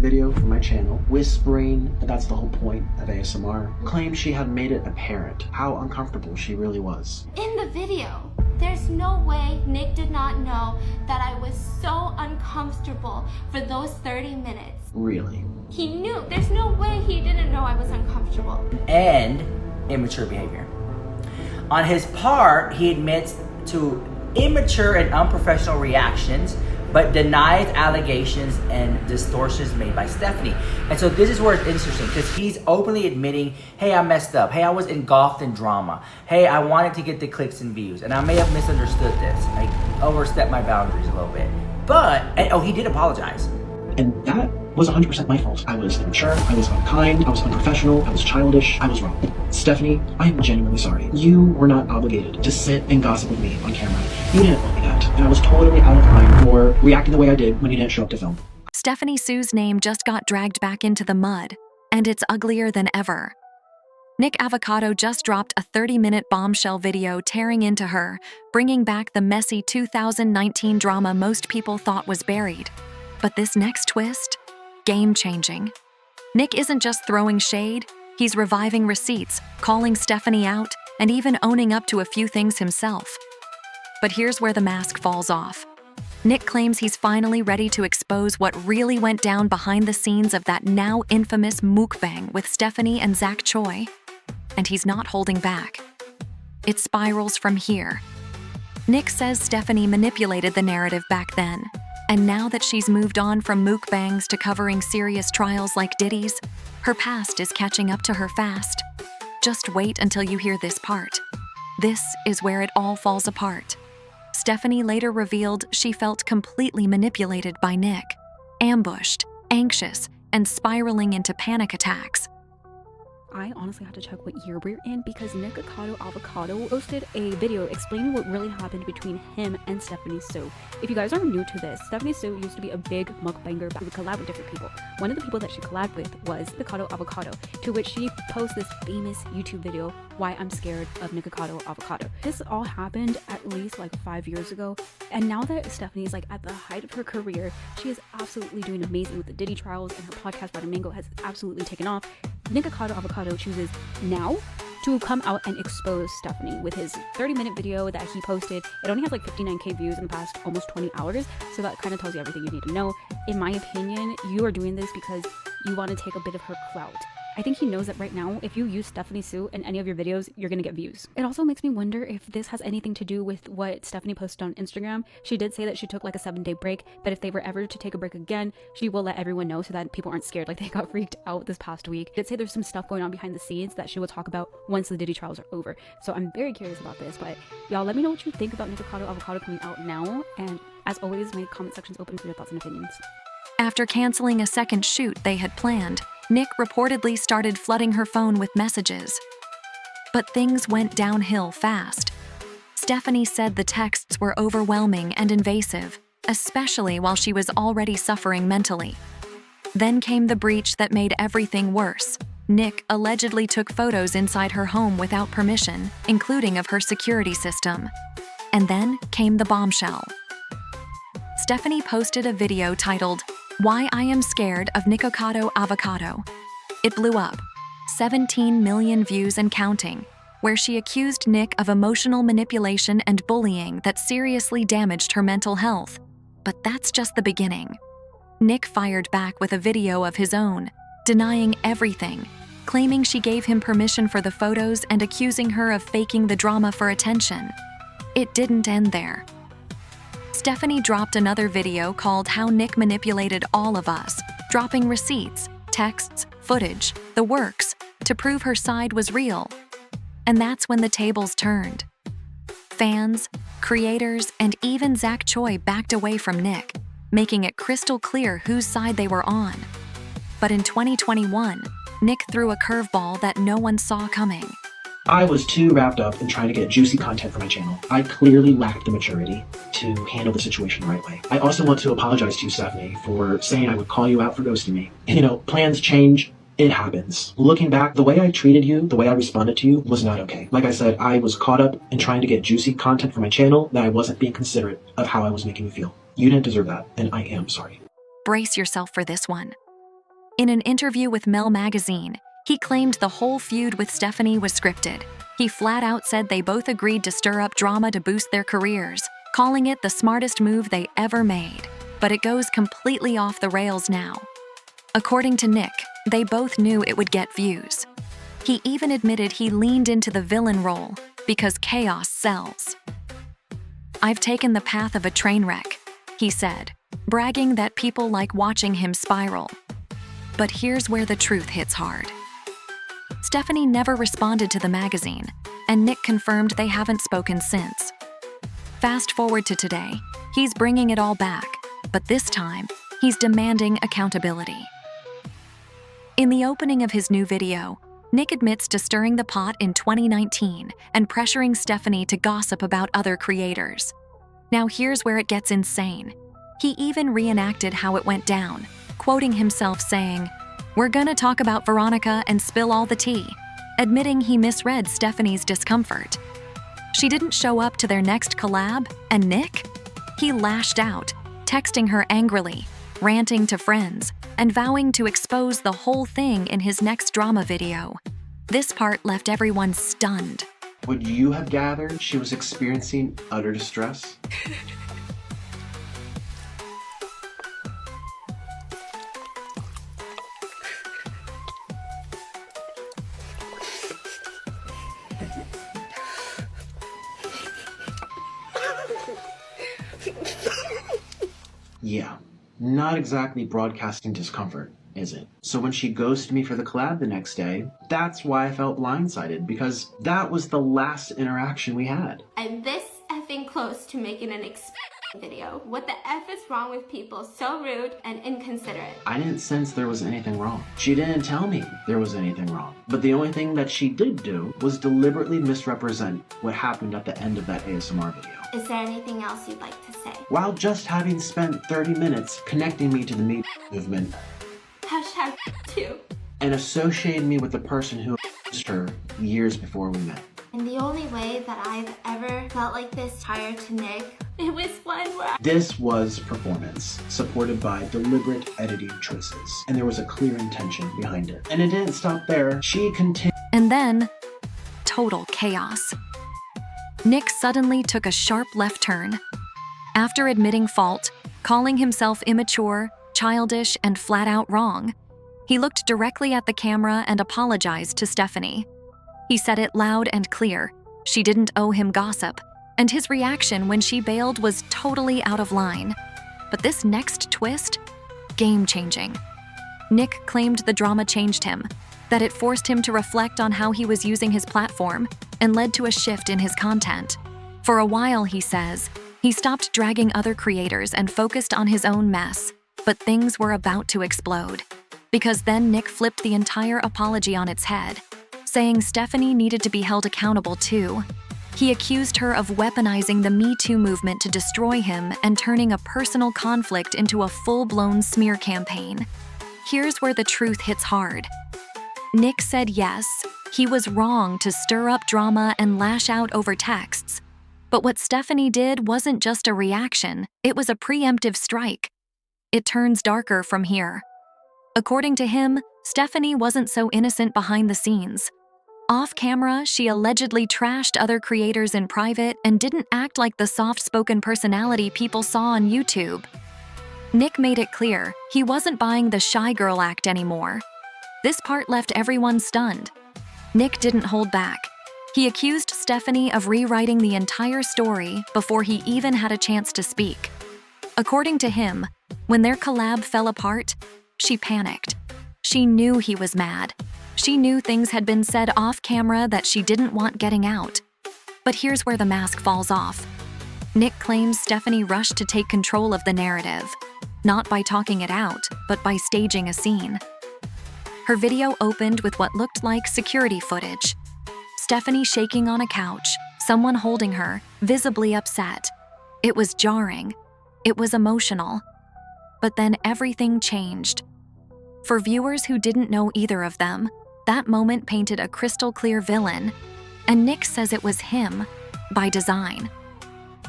video for my channel, whispering, but that's the whole point of ASMR, claimed she had made it apparent how uncomfortable she really was. In the video, there's no way Nick did not know that I was so uncomfortable for those 30 minutes. Really? He knew. There's no way he didn't know I was uncomfortable. And immature behavior. On his part, he admits to immature and unprofessional reactions, but denies allegations and distortions made by Stephanie. And so this is where it's interesting, because he's openly admitting, hey, I messed up. Hey, I was engulfed in drama. Hey, I wanted to get the clicks and views, and I may have misunderstood this. I overstepped my boundaries a little bit. He did apologize. And that was 100% my fault. I was immature, I was unkind, I was unprofessional, I was childish, I was wrong. Stephanie, I am genuinely sorry. You were not obligated to sit and gossip with me on camera. You didn't owe me that, and I was totally out of line for reacting the way I did when you didn't show up to film. Stephanie Sue's name just got dragged back into the mud, and it's uglier than ever. Nick Avocado just dropped a 30-minute bombshell video tearing into her, bringing back the messy 2019 drama most people thought was buried. But this next twist? Game-changing. Nick isn't just throwing shade, he's reviving receipts, calling Stephanie out, and even owning up to a few things himself. But here's where the mask falls off. Nick claims he's finally ready to expose what really went down behind the scenes of that now infamous mukbang with Stephanie and Zach Choi. And he's not holding back. It spirals from here. Nick says Stephanie manipulated the narrative back then, and now that she's moved on from mukbangs to covering serious trials like Diddy's, her past is catching up to her fast. Just wait until you hear this part. This is where it all falls apart. Stephanie later revealed she felt completely manipulated by Nick, ambushed, anxious, and spiraling into panic attacks. I honestly had to check what year we're in because Nikocado Avocado posted a video explaining what really happened between him and Stephanie Sue. If you guys are new to this, Stephanie Sue used to be a big mukbanger who would collab with different people. One of the people that she collabed with was Nikocado Avocado, to which she posted this famous YouTube video, Why I'm Scared of Nikocado Avocado. This all happened at least like 5 years ago, and now that Stephanie is like at the height of her career, she is absolutely doing amazing with the Diddy trials, and her podcast Butter Mango has absolutely taken off. Nikocado Avocado chooses now to come out and expose Stephanie with his 30-minute video that he posted. It only has like 59k views in the past almost 20 hours, so that kind of tells you everything you need to know. In my opinion, you are doing this because you want to take a bit of her clout. I think he knows that right now, if you use Stephanie Sue in any of your videos, you're gonna get views. It also makes me wonder if this has anything to do with what Stephanie posted on Instagram. She did say that she took like a 7-day break, but if they were ever to take a break again, she will let everyone know so that people aren't scared like they got freaked out this past week. She did say there's some stuff going on behind the scenes that she will talk about once the Diddy trials are over. So I'm very curious about this, but y'all let me know what you think about Nikocado Avocado coming out now, and as always, my comment section's open for your thoughts and opinions. After canceling a second shoot they had planned, Nick reportedly started flooding her phone with messages. But things went downhill fast. Stephanie said the texts were overwhelming and invasive, especially while she was already suffering mentally. Then came the breach that made everything worse. Nick allegedly took photos inside her home without permission, including of her security system. And then came the bombshell. Stephanie posted a video titled, Why I Am Scared of Nikocado Avocado. It blew up, 17 million views and counting, where she accused Nick of emotional manipulation and bullying that seriously damaged her mental health. But that's just the beginning. Nick fired back with a video of his own, denying everything, claiming she gave him permission for the photos and accusing her of faking the drama for attention. It didn't end there. Stephanie dropped another video called How Nick Manipulated All of Us, dropping receipts, texts, footage, the works, to prove her side was real. And that's when the tables turned. Fans, creators, and even Zach Choi backed away from Nick, making it crystal clear whose side they were on. But in 2021, Nick threw a curveball that no one saw coming. I was too wrapped up in trying to get juicy content for my channel. I clearly lacked the maturity to handle the situation the right way. I also want to apologize to you, Stephanie, for saying I would call you out for ghosting me. You know, plans change. It happens. Looking back, the way I treated you, the way I responded to you was not okay. Like I said, I was caught up in trying to get juicy content for my channel that I wasn't being considerate of how I was making you feel. You didn't deserve that, and I am sorry. Brace yourself for this one. In an interview with Mel magazine, he claimed the whole feud with Stephanie was scripted. He flat out said they both agreed to stir up drama to boost their careers, calling it the smartest move they ever made. But it goes completely off the rails now. According to Nick, they both knew it would get views. He even admitted he leaned into the villain role because chaos sells. "I've taken the path of a train wreck," he said, bragging that people like watching him spiral. But here's where the truth hits hard. Stephanie never responded to the magazine, and Nick confirmed they haven't spoken since. Fast forward to today, he's bringing it all back, but this time, he's demanding accountability. In the opening of his new video, Nick admits to stirring the pot in 2019 and pressuring Stephanie to gossip about other creators. Now here's where it gets insane. He even reenacted how it went down, quoting himself saying, "We're gonna talk about Veronica and spill all the tea," admitting he misread Stephanie's discomfort. She didn't show up to their next collab, and Nick? He lashed out, texting her angrily, ranting to friends, and vowing to expose the whole thing in his next drama video. This part left everyone stunned. Would you have gathered she was experiencing utter distress? Yeah, not exactly broadcasting discomfort, is it? So when she ghosted me for the collab the next day, that's why I felt blindsided, because that was the last interaction we had. I'm this effing close to making an video. What the F is wrong with people so rude and inconsiderate? I didn't sense there was anything wrong. She didn't tell me there was anything wrong. But the only thing that she did do was deliberately misrepresent what happened at the end of that ASMR video. Is there anything else you'd like to say? While just having spent 30 minutes connecting me to the Me movement Hashtag too. and associating me with the person who abused her years before we met. And the only way that I've ever felt like this prior to Nick, it was one where This was performance, supported by deliberate editing choices, and there was a clear intention behind it. And it didn't stop there. She continued. And then, total chaos. Nick suddenly took a sharp left turn. After admitting fault, calling himself immature, childish, and flat out wrong, he looked directly at the camera and apologized to Stephanie. He said it loud and clear. She didn't owe him gossip, and his reaction when she bailed was totally out of line. But this next twist? Game-changing. Nick claimed the drama changed him, that it forced him to reflect on how he was using his platform and led to a shift in his content. For a while, he says, he stopped dragging other creators and focused on his own mess, but things were about to explode. Because then Nick flipped the entire apology on its head, saying Stephanie needed to be held accountable too. He accused her of weaponizing the Me Too movement to destroy him and turning a personal conflict into a full-blown smear campaign. Here's where the truth hits hard. Nick said yes, he was wrong to stir up drama and lash out over texts. But what Stephanie did wasn't just a reaction, it was a preemptive strike. It turns darker from here. According to him, Stephanie wasn't so innocent behind the scenes. Off camera, she allegedly trashed other creators in private and didn't act like the soft-spoken personality people saw on YouTube. Nick made it clear he wasn't buying the shy girl act anymore. This part left everyone stunned. Nick didn't hold back. He accused Stephanie of rewriting the entire story before he even had a chance to speak. According to him, when their collab fell apart, she panicked. She knew he was mad. She knew things had been said off camera that she didn't want getting out. But here's where the mask falls off. Nick claims Stephanie rushed to take control of the narrative, not by talking it out, but by staging a scene. Her video opened with what looked like security footage. Stephanie shaking on a couch, someone holding her, visibly upset. It was jarring. It was emotional. But then everything changed. For viewers who didn't know either of them, that moment painted a crystal-clear villain, and Nick says it was him, by design.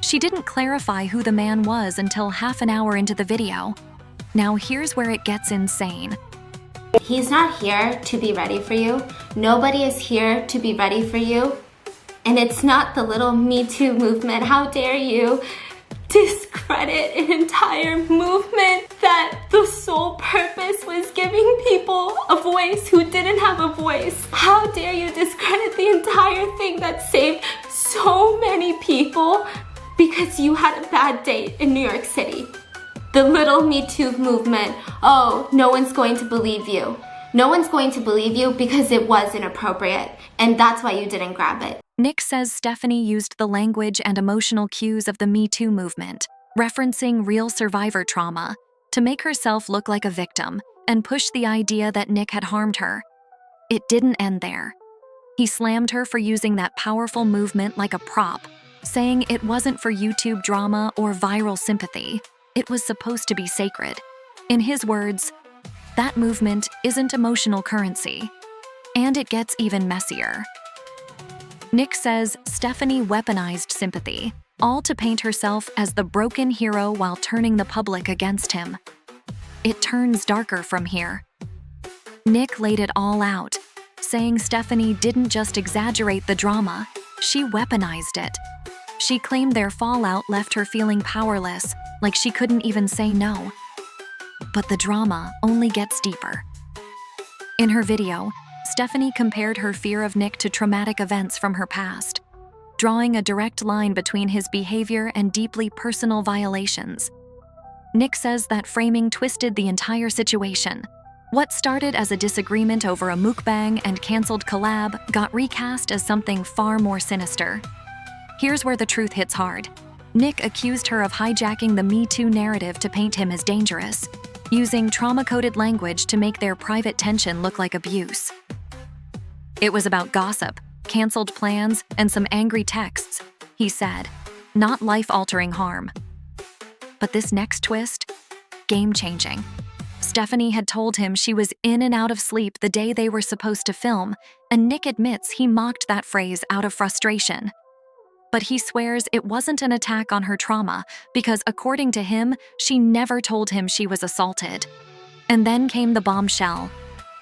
She didn't clarify who the man was until half an hour into the video. Now here's where it gets insane. He's not here to be ready for you. Nobody is here to be ready for you. And it's not the little Me Too movement. How dare you discredit an entire movement that the sole purpose was giving people a voice who didn't have a voice. How dare you discredit the entire thing that saved so many people because you had a bad date in New York City. The little Me Too movement. Oh, no one's going to believe you. No one's going to believe you because it was inappropriate, and that's why you didn't grab it. Nick says Stephanie used the language and emotional cues of the Me Too movement, referencing real survivor trauma, to make herself look like a victim and push the idea that Nick had harmed her. It didn't end there. He slammed her for using that powerful movement like a prop, saying it wasn't for YouTube drama or viral sympathy. It was supposed to be sacred. In his words, that movement isn't emotional currency. And it gets even messier. Nick says Stephanie weaponized sympathy, all to paint herself as the broken hero while turning the public against him. It turns darker from here. Nick laid it all out, saying Stephanie didn't just exaggerate the drama, she weaponized it. She claimed their fallout left her feeling powerless, like she couldn't even say no. But the drama only gets deeper. In her video, Stephanie compared her fear of Nick to traumatic events from her past, drawing a direct line between his behavior and deeply personal violations. Nick says that framing twisted the entire situation. What started as a disagreement over a mukbang and canceled collab got recast as something far more sinister. Here's where the truth hits hard. Nick accused her of hijacking the Me Too narrative to paint him as dangerous, using trauma-coded language to make their private tension look like abuse. It was about gossip, canceled plans, and some angry texts, he said, not life-altering harm. But this next twist? Game-changing. Stephanie had told him she was in and out of sleep the day they were supposed to film, and Nick admits he mocked that phrase out of frustration. But he swears it wasn't an attack on her trauma because, according to him, she never told him she was assaulted. And then came the bombshell.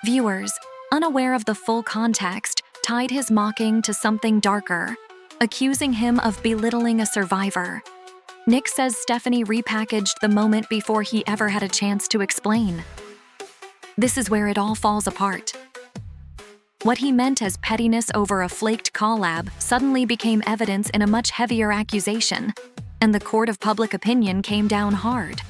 Viewers, unaware of the full context, tied his mocking to something darker, accusing him of belittling a survivor. Nick says Stephanie repackaged the moment before he ever had a chance to explain. This is where it all falls apart. What he meant as pettiness over a flaked collab suddenly became evidence in a much heavier accusation, and the court of public opinion came down hard.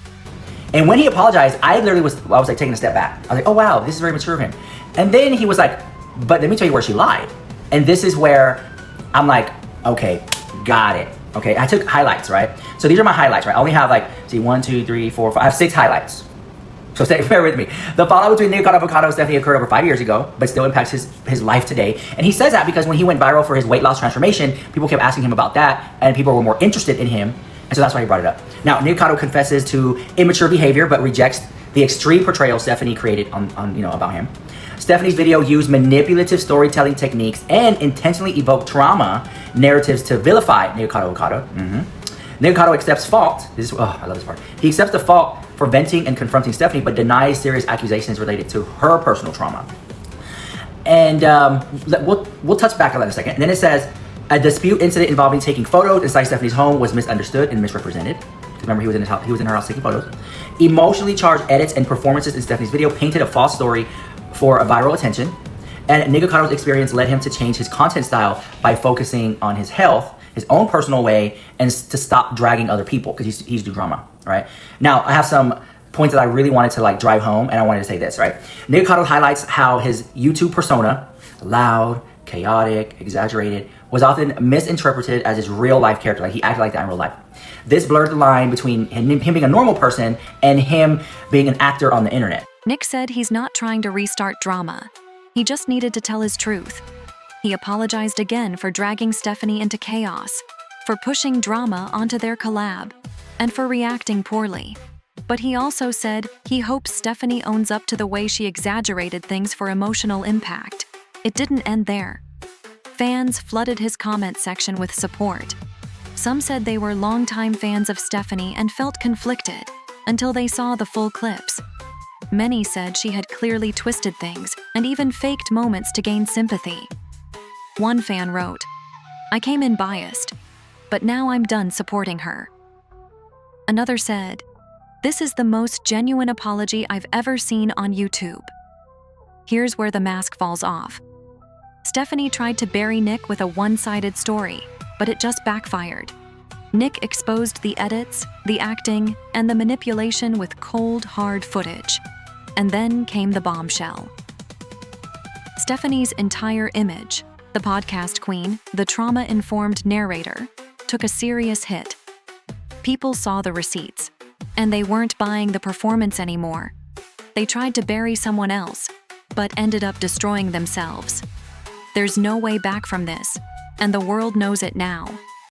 And when he apologized, I was like taking a step back. I was like, oh wow, this is very mature of him. And then he was like, but let me tell you where she lied. And this is where I'm like, okay, got it. Okay, I took highlights, right? So these are my highlights, right? I only have like, see, 1, 2, 3, 4, 5, I have 6 highlights. So stay bear with me. The fallout between Nikocado Avocado and Stephanie occurred over 5 years ago, but still impacts his life today. And he says that because when he went viral for his weight loss transformation, people kept asking him about that, and people were more interested in him, and so that's why he brought it up. Now, Nikocado confesses to immature behavior, but rejects the extreme portrayal Stephanie created about him. Stephanie's video used manipulative storytelling techniques and intentionally evoked trauma narratives to vilify Nikocado Avocado. Nikocado accepts fault. I love this part. He accepts the fault for venting and confronting Stephanie, but denies serious accusations related to her personal trauma. And we'll touch back on that in a second. And then it says, a dispute incident involving taking photos inside Stephanie's home was misunderstood and misrepresented. Remember, he was in her house taking photos. Emotionally charged edits and performances in Stephanie's video painted a false story for a viral attention. And Nicocado's experience led him to change his content style by focusing on his health, his own personal way, and to stop dragging other people, because he's do drama, right? Now, I have some points that I really wanted to like drive home, and I wanted to say this, right? Nikocado highlights how his YouTube persona, loud, chaotic, exaggerated, was often misinterpreted as his real life character. Like he acted like that in real life. This blurred the line between him being a normal person and him being an actor on the internet. Nick said he's not trying to restart drama. He just needed to tell his truth. He apologized again for dragging Stephanie into chaos, for pushing drama onto their collab, and for reacting poorly. But he also said he hopes Stephanie owns up to the way she exaggerated things for emotional impact. It didn't end there. Fans flooded his comment section with support. Some said they were longtime fans of Stephanie and felt conflicted until they saw the full clips. Many said she had clearly twisted things and even faked moments to gain sympathy. One fan wrote, "I came in biased, but now I'm done supporting her." Another said, "This is the most genuine apology I've ever seen on YouTube." Here's where the mask falls off. Stephanie tried to bury Nick with a one-sided story, but it just backfired. Nick exposed the edits, the acting, and the manipulation with cold, hard footage. And then came the bombshell. Stephanie's entire image, the podcast queen, the trauma-informed narrator, took a serious hit. People saw the receipts, and they weren't buying the performance anymore. They tried to bury someone else, but ended up destroying themselves. There's no way back from this, and the world knows it now.